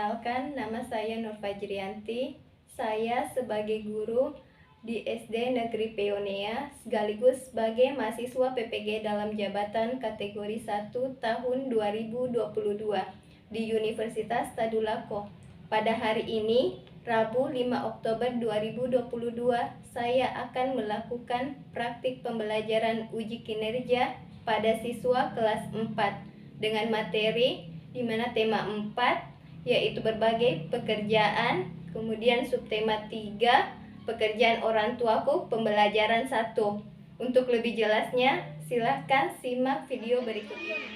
Perkenalkan, nama saya Nur Fajrianti. Saya sebagai guru di SD Negeri Peonea sekaligus sebagai mahasiswa PPG dalam jabatan kategori 1 tahun 2022 di Universitas Tadulako. Pada hari ini, Rabu 5 Oktober 2022, saya akan melakukan praktik pembelajaran uji kinerja pada siswa kelas 4 dengan materi di mana tema 4 yaitu berbagai pekerjaan, kemudian subtema 3 pekerjaan orang tuaku pembelajaran 1. Untuk lebih jelasnya silahkan simak video berikut ini.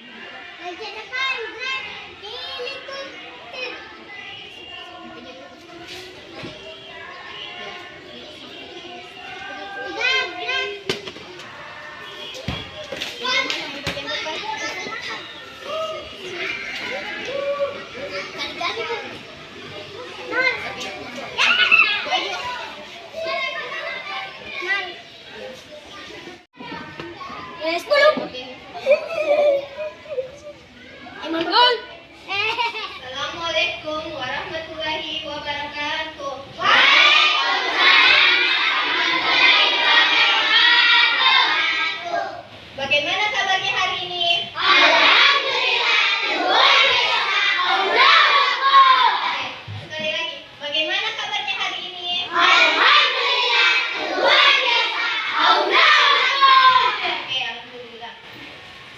Assalamualaikum warahmatullahi wabarakatuh. Waalaikumsalam warahmatullahi wabarakatuh. Bagaimana kabarnya hari ini? Alhamdulillah, luar biasa. Allahu Akbar. Sekali lagi, bagaimana kabarnya hari ini? Alhamdulillah, luar biasa. Allahu Akbar. Oke, alhamdulillah.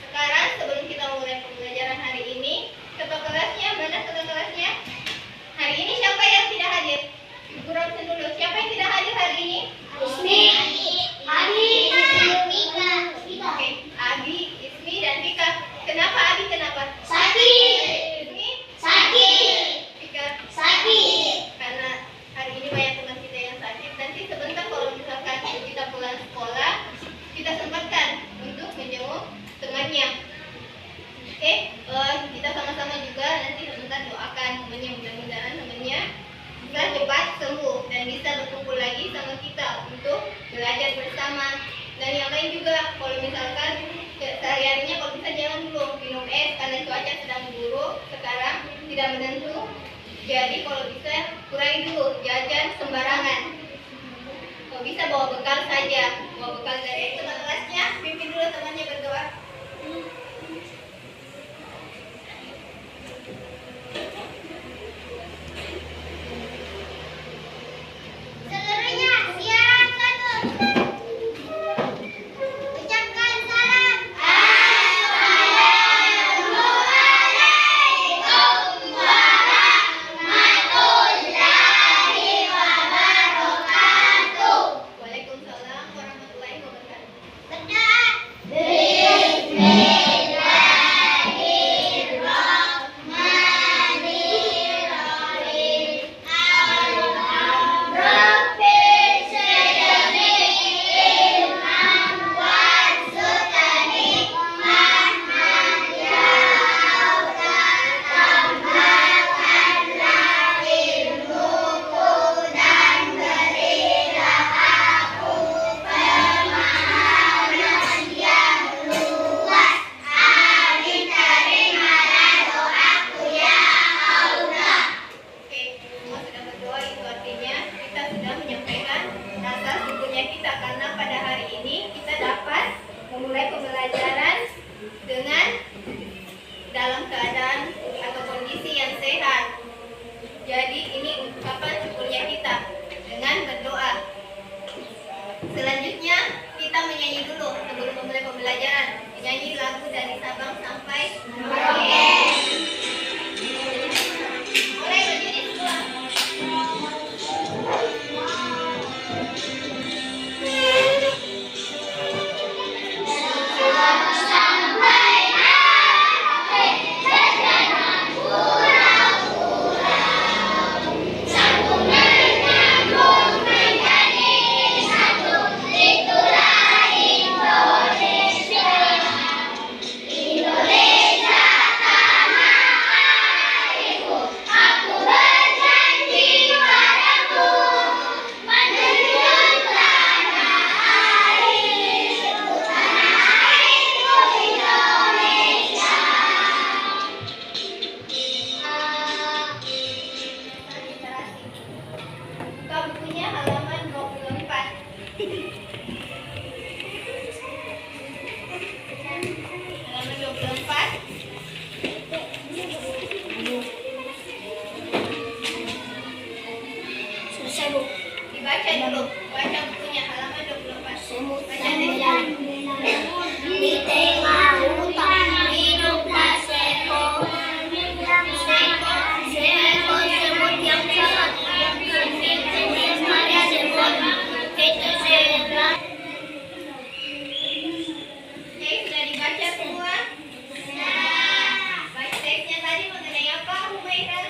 Sekarang sebelum kita mulai pembelajaran hari ini, ketua kelasnya, mana ketua kelasnya? Hari ini siapa yang tidak hadir? Guru absen dulu. Siapa yang tidak hadir hari ini? Ismi, Abi, Vika. Oke, Abi, Ismi, dan Vika. Kenapa Abi? Kenapa? Sakit. Ismi? Sakit. Vika? Sakit. Karena hari ini banyak teman kita yang sakit. Nanti sebentar kalau misalkan kita pulang sekolah, kita sempatkan untuk menjenguk temannya. Oke, kita sama-sama juga nanti sebentar doakan temannya, mudah-mudahan temannya bisa cepat sembuh dan bisa berkumpul lagi sama kita untuk belajar bersama. Dan yang lain juga, kalau misalkan sehari-harinya kalau bisa jangan dulu minum es karena cuaca sedang buruk sekarang, tidak menentu. Jadi kalau bisa kurangi dulu jajan sembarangan. Kalau bisa bawa bekal saja, bawa bekal dari teman kelasnya. Pimpin dulu temannya berdoa. bukunya halaman 24. Halaman 24. Selesai, Bu. Dibaca dulu. Baca bukunya halaman 24. Semut Baca dan dulu. belalang di tengah hutan hiduplah seekor semut yang sangat cantik, jenis Maria semut. Itu zebra. Oke, sudah dibaca semua? Baca teksnya tadi mengenai apa, Humaira?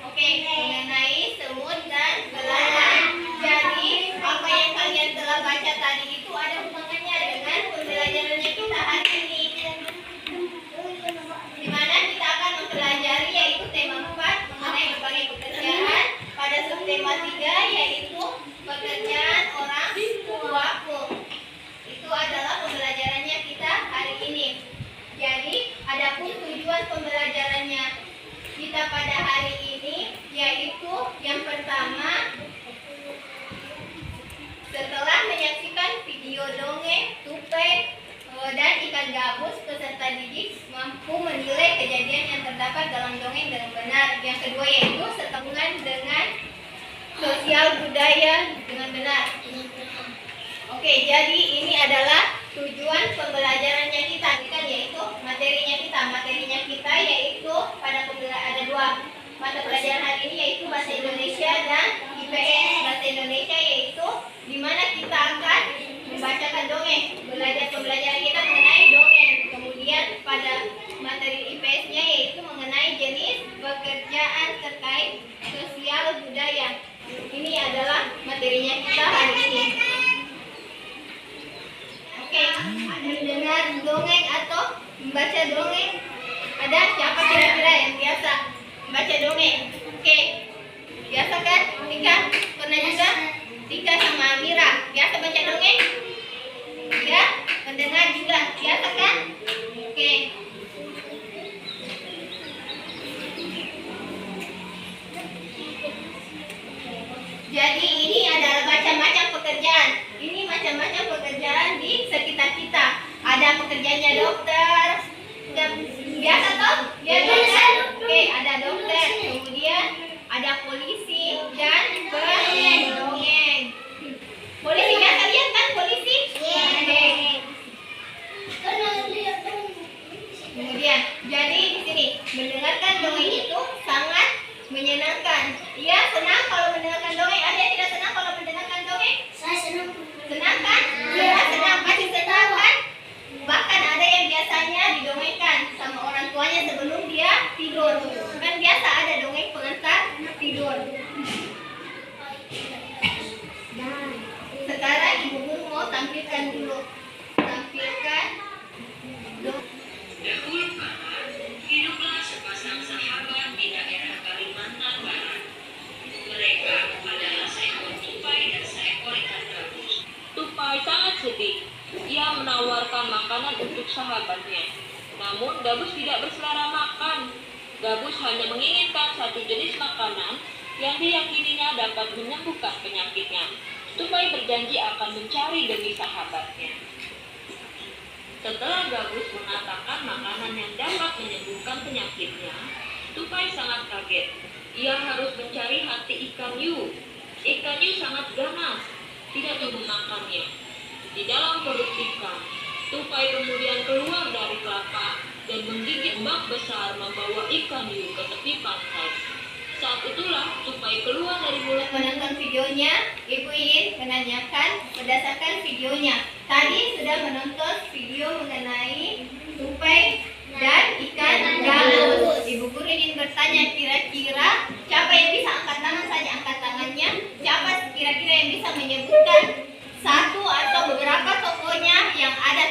Oke, mengenai semut dan belalang. Jadi, apa yang kalian telah baca tadi itu ada hubungannya dengan pembelajarannya kita hari ini. Di mana kita akan mempelajari yaitu tema 4 mengenai berbagai pekerjaan, pada subtema 3 yaitu pekerjaan orang tuaku. Itu adalah pembelajarannya kita hari ini. Jadi, adapun tujuan pembelajarannya kita pada hari ini yaitu yang pertama, setelah menyaksikan video dongeng tupai dan ikan gabus, peserta didik mampu menilai kejadian yang terdapat dalam dongeng dengan benar. Yang kedua yaitu setelah dengan sosial budaya dengan benar. Oke, jadi ini adalah tujuan pembelajarannya kita, yaitu materinya kita. Materinya kita yaitu pada ada 2 mata pelajaran hari ini yaitu bahasa Indonesia dan IPS. Bahasa Indonesia yaitu di mana kita akan membacakan dongeng. Pembelajaran kita mengenai dongeng. Kemudian pada materi IPS-nya yaitu mengenai jenis pekerjaan terkait sosial budaya. Ini adalah materinya kita hari ini. Oke, mendengar dongeng atau membaca dongeng. Ada siapa kira-kira yang biasa membaca dongeng? Oke, biasa kan? Tika, pernah juga? Tika sama Amira, biasa baca dongeng? Ya, mendengar juga, biasa kan? Oke. Jadi ini adalah macam-macam pekerjaan. Ini macam-macam pekerjaan di sekitar kita. Ada pekerjaannya dokter. Biasa toh? Biasa kan? Oke, ada dokter. Kemudian ada polisi dan pendongeng. Polisi biasa lihat kan polisi? Oke. Kemudian, jadi di sini mendengarkan dongeng itu sangat menyenangkan. Ya, senang kalau mendengarkan dongeng. Ada yang tidak senang kalau mendengarkan dongeng? Saya senang. Senang kan? Ya, senang. Pasti senang kan? Bahkan ada yang biasanya didongengkan sama orang tuanya sebelum dia tidur. Kan biasa ada dongeng pengantar tidur. Sekarang Ibu Guru mau tampilkan dulu. Tampilkan Dahulu kala, hiduplah sepasang sahabat di daerah Kalimantan Barat. Mereka adalah seekor tupai dan seekor ikan gabus. Tupai sangat sedih. Ia menawarkan makanan untuk sahabatnya. Namun gabus tidak berselera makan. Gabus hanya menginginkan satu jenis makanan yang diyakininya dapat menyembuhkan penyakitnya. Tupai berjanji akan mencari demi sahabatnya. Setelah gabus mengatakan makanan yang dapat menyembuhkan penyakitnya, tupai sangat kaget. Ia harus mencari hati ikan hiu. Ikan hiu sangat ganas, tidak mau memakannya. Di dalam perut ikan, tupai kemudian keluar dari kelapa dan menggigit bak besar membawa ikan hiu ke tepi pantai. Saat itulah tupai keluar dari mulut. menonton videonya. Ibu ingin menanyakan berdasarkan videonya. Tadi sudah menonton video mengenai tupai dan ikan gabus. Ibu Guru ingin bertanya, kira-kira siapa yang bisa angkat tangan saja, angkat tangannya. Siapa kira-kira yang bisa menyebutkan satu atau beberapa tokohnya,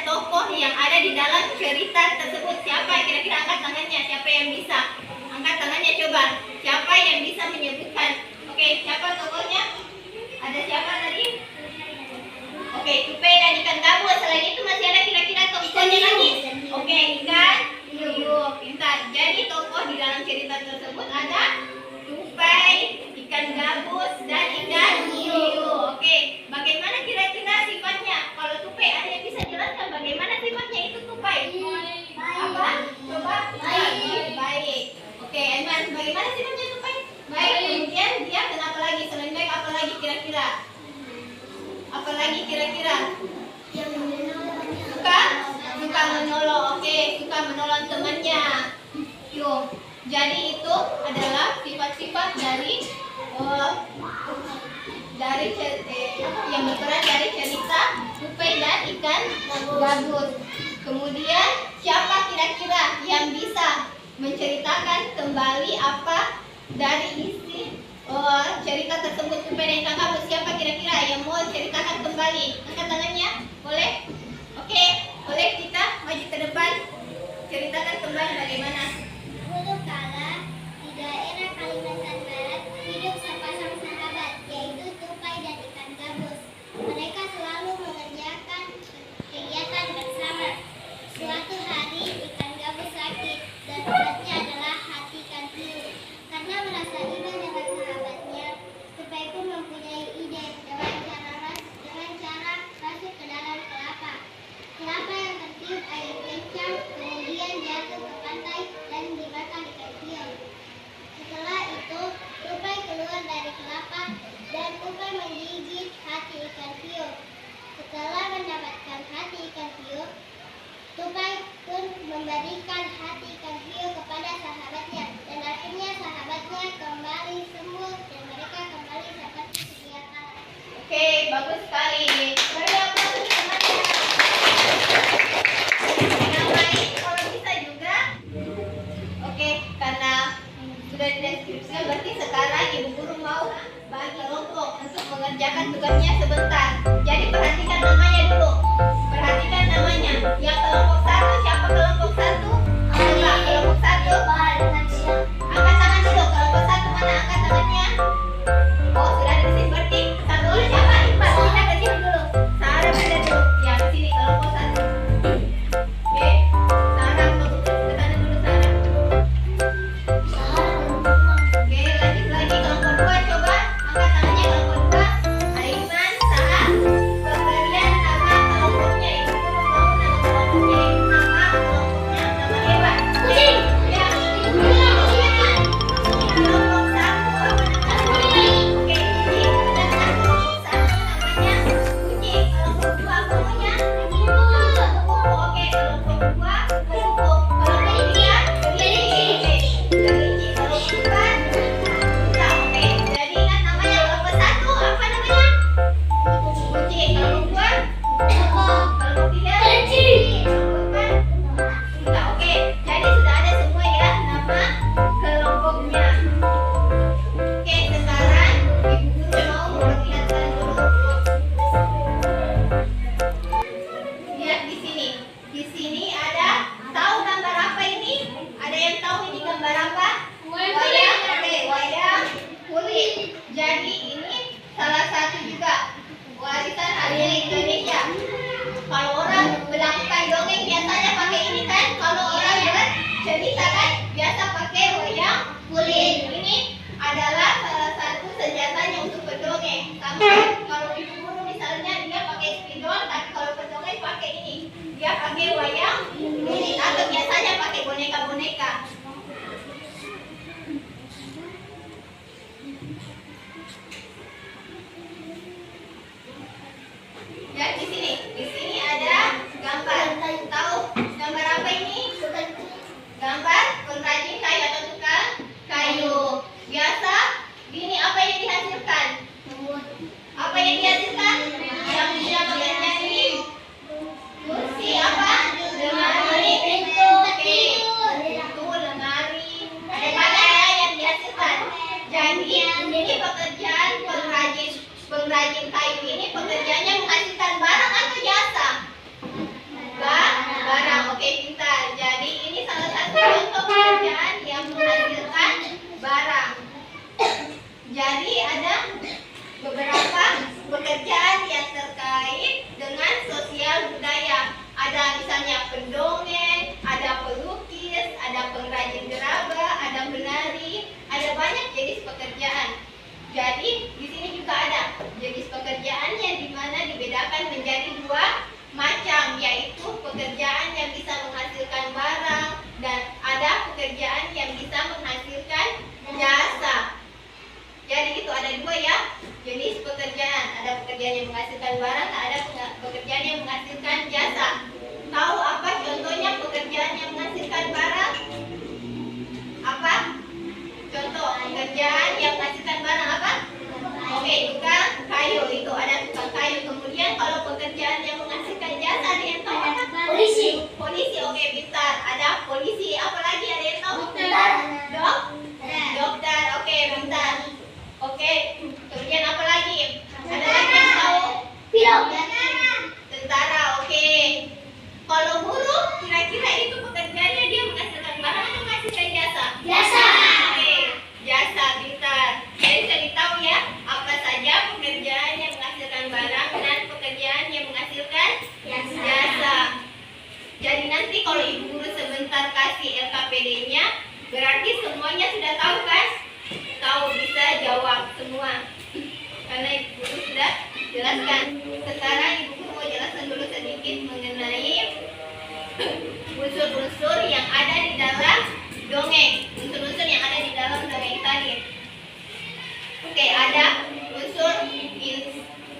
tokoh yang ada di dalam cerita tersebut? Siapa kira-kira angkat tangannya? Siapa yang bisa? Angkat tangannya coba. Siapa yang bisa menyebutkan? Oke, siapa tokohnya? Ada siapa tadi? Oke, tupai dan ikan gabus. Selain itu masih ada kira-kira tokohnya lagi? Oke, ikan hiu. Pintar. Jadi tokoh di dalam cerita tersebut ada tupai, ikan gabus, Apalagi kira-kira? Yang menolongnya. Suka menolong. Oke, suka menolong temannya. Yuk. Jadi itu adalah sifat-sifat yang berperan dari cerita Tupai dan ikan gabus. Kemudian siapa kira-kira yang bisa menceritakan kembali apa dari isi cerita tersebut Tupai dan ikan gabus? Siapa kira-kira yang mau ceritakan kembali? Angkat tangannya, boleh? Oke, boleh kita maju ke depan. Ceritakan kembali bagaimana. Dulu kala di daerah Kalimantan Barat hidup sepasang sahabat, yaitu tupai dan ikan gabus. Mereka selalu mengerjakan kegiatan bersama. Suatu hari ikan gabus sakit dan obatnya adalah hati ikan hiu. Karena merasa iba dengan sahabatnya, tupai pun mempunyai ide dengan cara masuk ke dalam kelapa. Kelapa yang tertiup air kencang kemudian jatuh ke pantai dan dimakan ikan hiu. Setelah itu, tupai keluar dari kelapa dan tupai menggigit hati ikan hiu. Setelah mendapatkan hati ikan hiu, tupai pun memberikan hati ikan hiu kepada sahabatnya dan akhirnya sahabatnya kembali sembuh dan mereka kembali seperti sedia kala. Oke, bagus sekali. Beri aplaus untuk temannya. Dinamai kalau bisa juga. Oke, karena sudah dideskripsikan, berarti sekarang ibu guru mau bagi kelompok untuk mengerjakan tugasnya sebentar. Jadi perhatikan namanya dulu. Perhatikan namanya. Yang kelompok 1, siapa kelompok 1? Coba kelompok 1. Angkat tangan dulu. Kelompok 1 mana? Angkat tangannya. Oh, sudah ada di sini. Berarti satu orang siapa? Ipat. Kita ke sini dulu. Sarah ada dulu. Ya, ke sini kelompok 1. Oke. Sarah, ke sana dulu Sarah. Oke, lanjut lagi kelompok 2. Coba angkat tangannya kelompok 2. Aiman, Sarah. pekerjaan yang menghasilkan barang, tak ada pekerjaan yang menghasilkan jasa. Tahu apa contohnya pekerjaan yang menghasilkan barang? Apa? Contoh pekerjaan yang menghasilkan barang apa? Oke, tukang kayu, itu ada tukang kayu. Kemudian kalau pekerjaan yang menghasilkan jasa, ada yang tahu apa? Polisi. Polisi, oke, pintar. Ada polisi, apa lagi ada yang tahu? Dokter. Dokter, oke, pintar. Oke, kemudian apa lagi? Ada lagi yang tahu? Pilot. Tentara, oke. Kalau buruh, kira-kira itu pekerjaannya dia menghasilkan barang atau menghasilkan jasa? Jasa. Oke, jasa, pintar. Jadi cari tahu ya, apa saja pekerjaan yang menghasilkan barang dan pekerjaan yang menghasilkan jasa. Jadi nanti kalau ibu guru sebentar kasih LKPD-nya, berarti semuanya sudah tahu kan? Tahu, bisa jawab semua. Karena ibu guru sudah jelaskan. Sekarang ibu guru mau jelaskan dulu sedikit mengenai unsur-unsur yang ada di dalam dongeng. Unsur-unsur yang ada di dalam dongeng tadi. Oke, ada unsur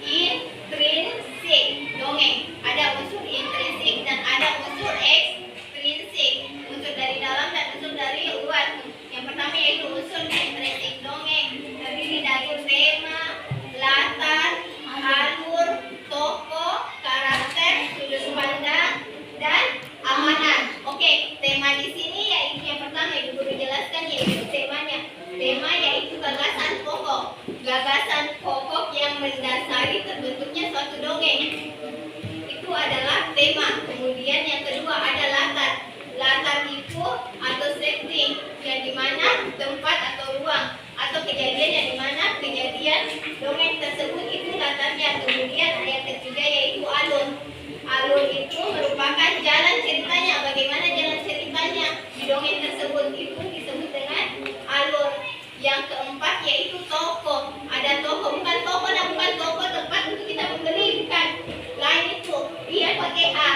intrinsik dongeng. Ada unsur intrinsik dan ada unsur ekstrinsik. Unsur dari dalam dan unsur dari luar. Yang pertama yaitu unsur intrinsik dongeng. Terdiri dari tema, latar, alur, tokoh, karakter, sudut pandang, dan amanat. Oke, tema di sini yaitu yang pertama ibu guru jelaskan yaitu temanya. Tema yaitu gagasan pokok. Gagasan pokok yang mendasari terbentuknya suatu dongeng. Itu adalah tema. Kemudian yang kedua ada latar. Latar itu atau setting yang dimana tempat atau ruang atau kejadian yang dimana kejadian dongeng tersebut itu latarnya. Kemudian yang ketiga yaitu alur. Alur itu merupakan jalan ceritanya. Bagaimana jalan ceritanya di dongeng tersebut itu disebut dengan alur. Yang keempat yaitu tokoh. Ada tokoh, bukan tokoh dan bukan tokoh tempat untuk kita membeli, bukan. Lain itu. Dia pakai A.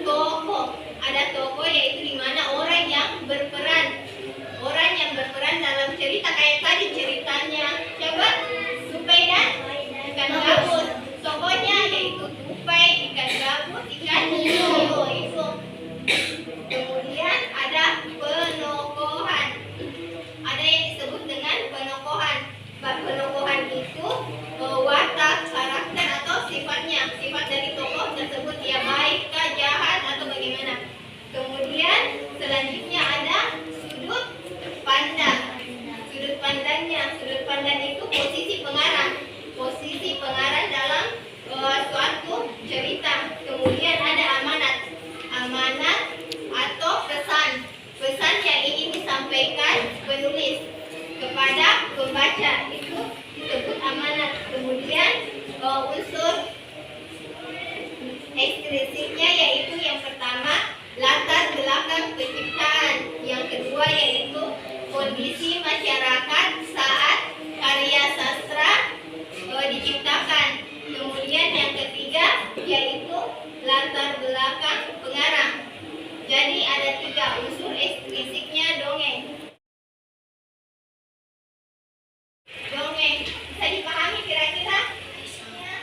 Tokoh. Ada tokoh yaitu di mana orang yang berperan. Orang yang berperan dalam cerita kayak tadi ceritanya. Coba Tupai dan ikan gabus. Tokohnya yaitu Tupai, ikan gabus, ikan hiu. Itu. Kemudian ada penokohan. Ada yang disebut dengan penokohan. Penokohan itu watak, karakter atau sifatnya. Sifat dari tokoh tersebut dia baik, kah, jahat atau bagaimana. Kemudian selanjutnya ada sudut pandang. Sudut pandangnya. Sudut pandang itu posisi pengarang. Posisi pengarang dalam suatu cerita. Kemudian ada amanat. Amanat atau pesan. Pesan yang ingin disampaikan penulis kepada pembaca itu disebut amanat. Kemudian unsur ekstrinsiknya yaitu yang pertama latar belakang penciptaan. Yang kedua yaitu kondisi masyarakat saat karya sastra diciptakan. Kemudian yang ketiga yaitu latar belakang pengarang. Jadi ada 3 unsur ekstrinsiknya dongeng. Dongeng bisa dipahami kira-kira isinya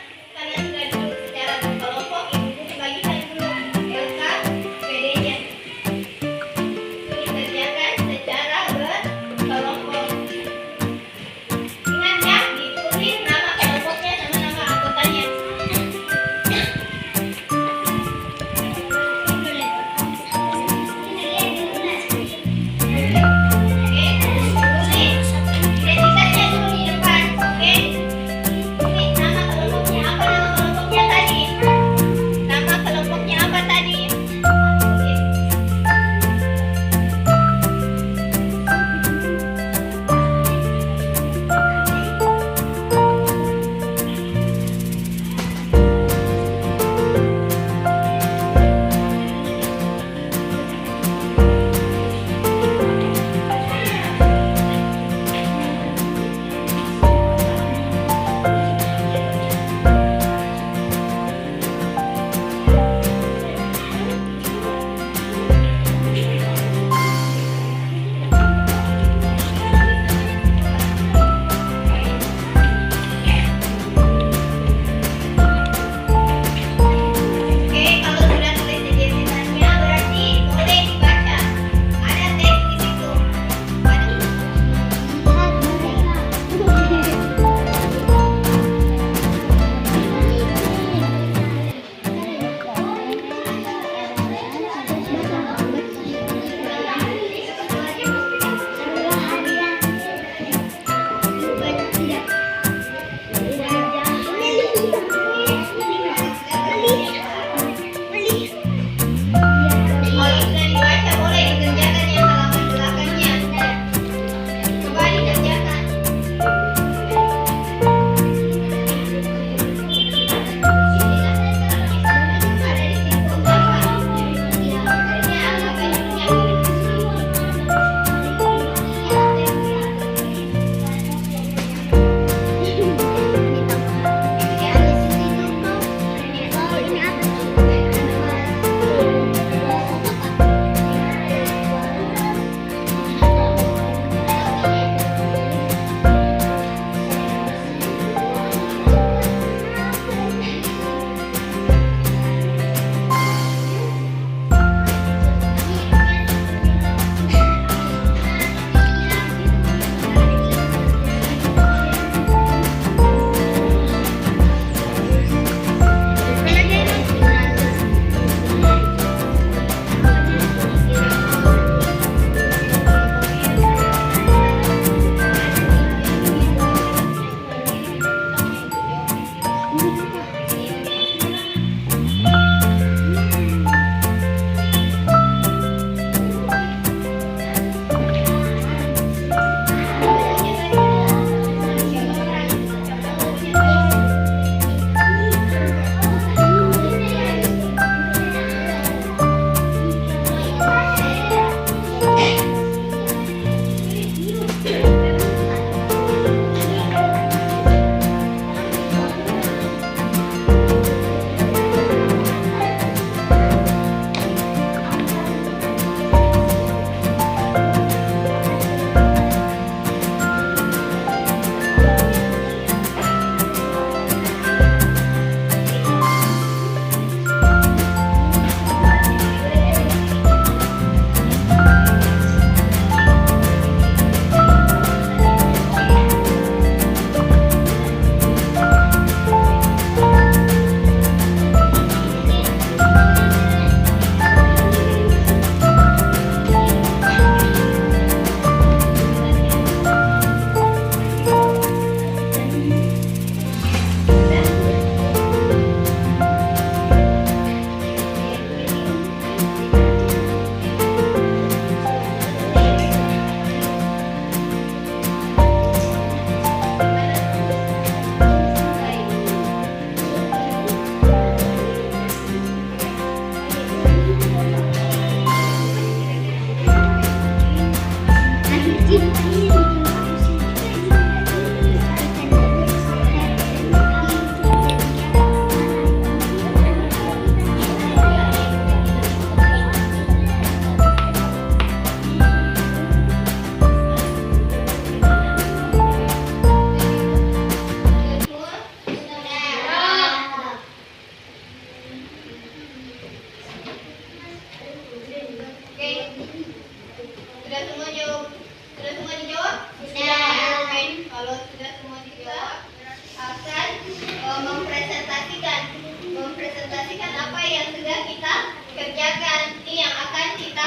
kerjakan. Ini yang akan kita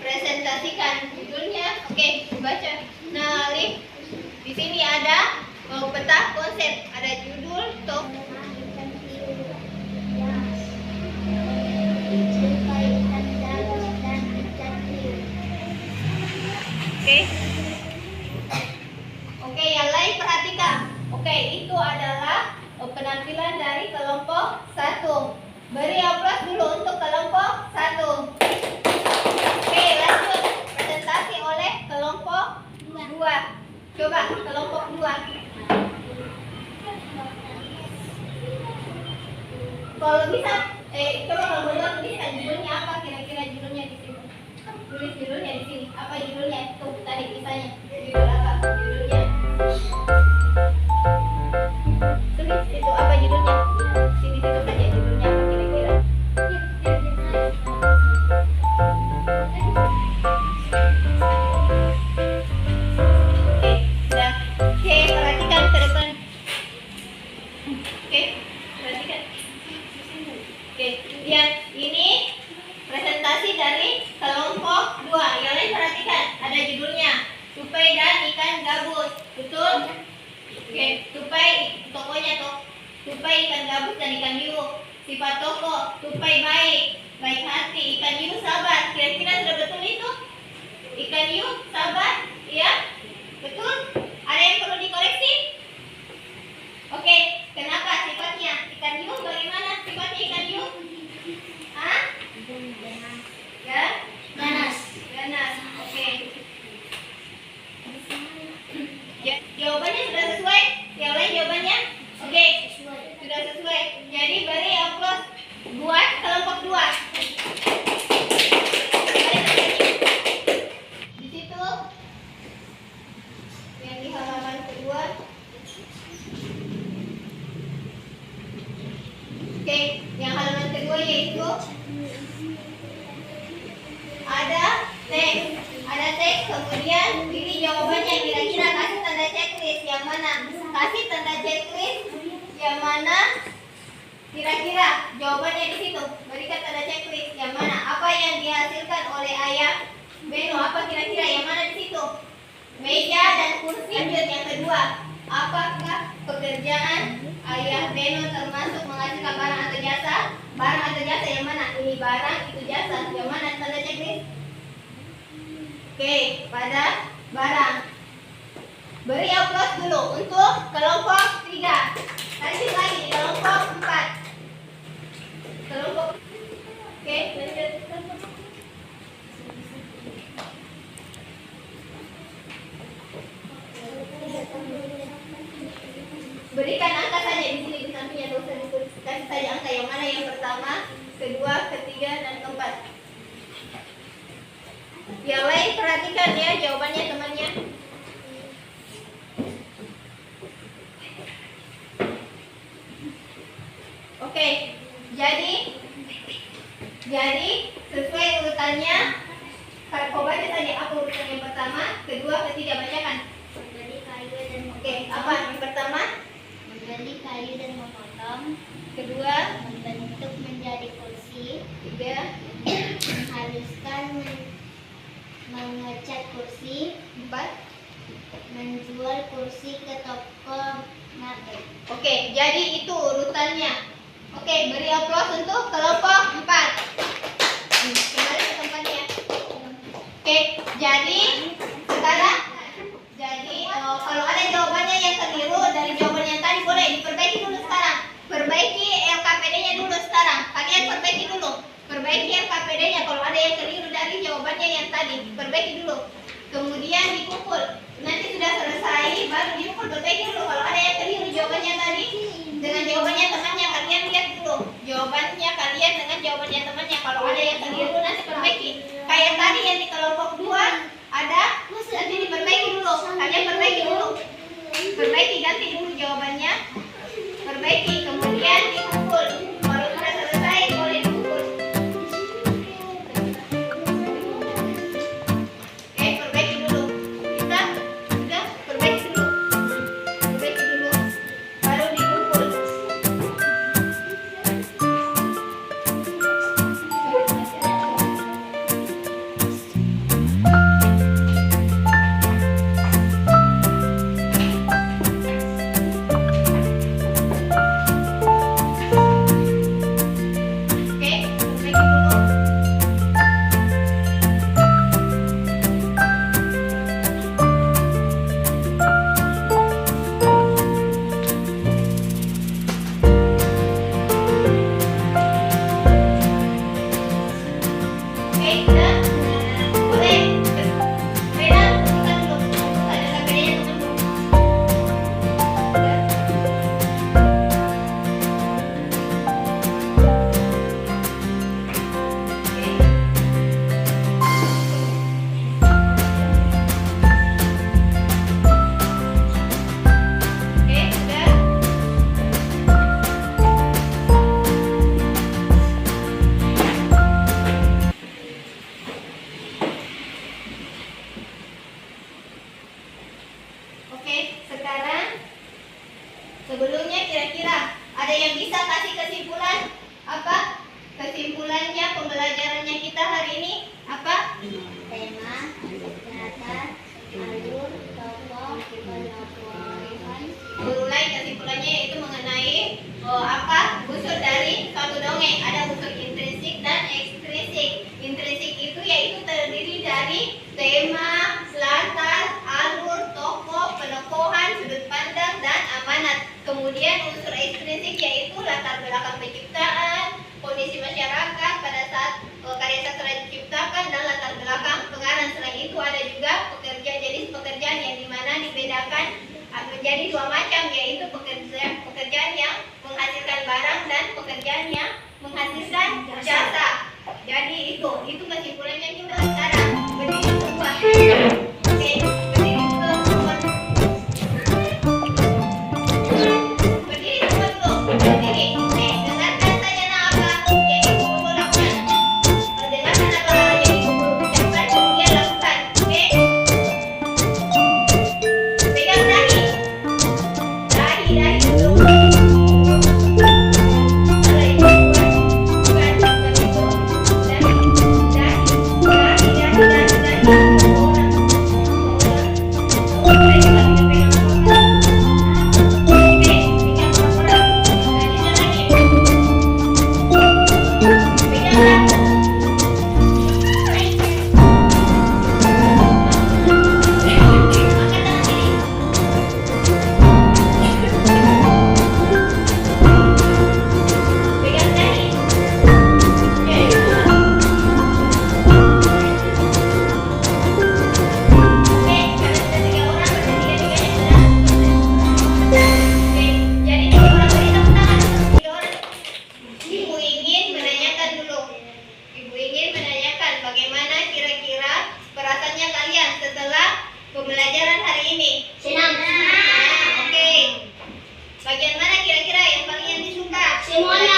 presentasikan. Judulnya, oke, baca. Nah, Alif, di sini ada peta konsep, ada judul, top. Oke. Oke, yang lain perhatikan. Oke, itu adalah penampilan dari kelompok 1. Beri aplaus dulu untuk kelompok 1. Oke, lanjut. Presentasi oleh kelompok 2. Coba kelompok 2. Kalau bisa, coba kalau boleh tuliskan judulnya apa, kira-kira judulnya di sini. Tulis judulnya di sini. Apa judulnya? Tuh, tadi kisahnya. Judul apa? Judulnya. Tulis itu apa judulnya? Sini tulis saja judulnya apa kira-kira. Oke, sudah. Oke, perhatikan ke depan. Oke, perhatikan. Oke, lihat ini presentasi dari kelompok 2. Yang lain perhatikan, ada judulnya tupai dan ikan gabus. Betul? Oke, tupai tokonya toh. Tupai ikan gabus dan ikan hiu. Sifat toko, tupai baik hati, ikan hiu sabar. Kira-kira sudah betul itu? Ikan hiu sabar? Iya? Betul? Ada yang perlu dikoreksi? Oke, kenapa sifatnya? Ikan hiu bagaimana sifatnya ikan hiu? Hah? Ya? Ganas. Oke. Jawabannya sudah sesuai? Yang lain jawabannya? Oke. Sudah sesuai. Jadi beri aplaus buat kelompok 2. Di situ yang di halaman kedua. Oke, yang halaman kedua yaitu ada teks, kemudian pilih jawabannya, kira-kira kasih tanda checklist yang mana? Kasih tanda checklist yang mana? Kira-kira jawabannya di situ. Berikan tanda checklist yang mana? Apa yang dihasilkan oleh ayah Beno? Apa kira-kira yang mana di situ? Meja dan kursi. Lanjut yang kedua. Apakah pekerjaan ayah Beno termasuk menghasilkan barang atau jasa? Barang atau jasa yang mana? Ini barang, itu jasa. Yang mana tanda checklist? Oke, pada barang. Beri aplaus dulu untuk kelompok 3. Lanjut lagi di kelompok 4. Kelompok. Oke, lanjut. Berikan angka saja di sini di sampingnya, tidak usah ditulis. Kasih saja angka yang mana yang pertama, kedua, ketiga, dan keempat. Yang lain perhatikan ya jawabannya temannya. Oke, jadi sesuai urutannya. Kau baca tadi apa urutan yang pertama, kedua, ketiga, bacakan. Menggali kayu dan Oke, apa yang pertama? menggali kayu dan memotong. Kedua, Membentuk menjadi kursi. tiga, Menghaluskan, mengecat kursi. 4. Menjual kursi ke toko mebel. Oke, jadi itu urutannya. Oke, beri aplaus untuk kelompok 4. Kembali ke tempatnya. Oke, jadi sekarang kalau ada jawabannya yang keliru dari jawaban yang tadi boleh diperbaiki dulu sekarang. Perbaiki LKPD-nya dulu sekarang. Kalian perbaiki dulu. Perbaiki LKPD-nya kalau ada yang keliru dari jawabannya yang tadi. Perbaiki dulu. Kemudian dikumpul. Nanti sudah selesai baru dikumpul. Perbaiki dulu kalau ada yang keliru jawabannya tadi dengan jawabannya temannya, kalian lihat dulu jawabannya kalian dengan jawabannya temannya. Kalau ada yang keliru nanti perbaiki. Kayak tadi yang di kelompok 2 ada, nanti diperbaiki dulu. Kalian perbaiki dulu. Perbaiki, ganti dulu jawabannya. Perbaiki, kemudian dikumpul. Kalau sudah selesai boleh dikumpul. Oke, perbaiki dulu. Bisa? Sudah? Perbaiki dulu. Perbaiki dulu. Baru dikumpul. seluruhnya kira-kira. Ada yang bisa kasih kesimpulan? Apa? Kesimpulannya pembelajarannya kita hari ini apa? Tema, data, alur, tokoh, penokohan. Mulai kesimpulannya yaitu mengenai unsur dari suatu dongeng. Ada unsur intrinsik dan ekstrinsik. Intrinsik itu yaitu terdiri dari tema, latar, alur, tokoh, penokohan, sudut pandang, dan amanat. Kemudian unsur ekstrinsik yaitu latar belakang penciptaan, kondisi masyarakat pada saat karya sastra diciptakan, dan latar belakang pengarang. Selain itu ada juga jenis pekerjaan yang dimana dibedakan menjadi dua macam, yaitu pekerjaan yang menghasilkan barang dan pekerjaan yang menghasilkan jasa. Jadi itu kesimpulannya juga sekarang berdiri semua. Oke, berdiri semua. Berdiri semua dulu. Berdiri. Oke, dengarkan saja apa yang ibu guru lakukan. Dengarkan apa yang ibu guru ucapkan, kemudian lakukan. Oke. Pegang dahi. Dahi dulu. Bagaimana kira-kira perasaannya kalian setelah pembelajaran hari ini? Senang. Oke. Bagian mana kira-kira yang paling disuka? Semuanya.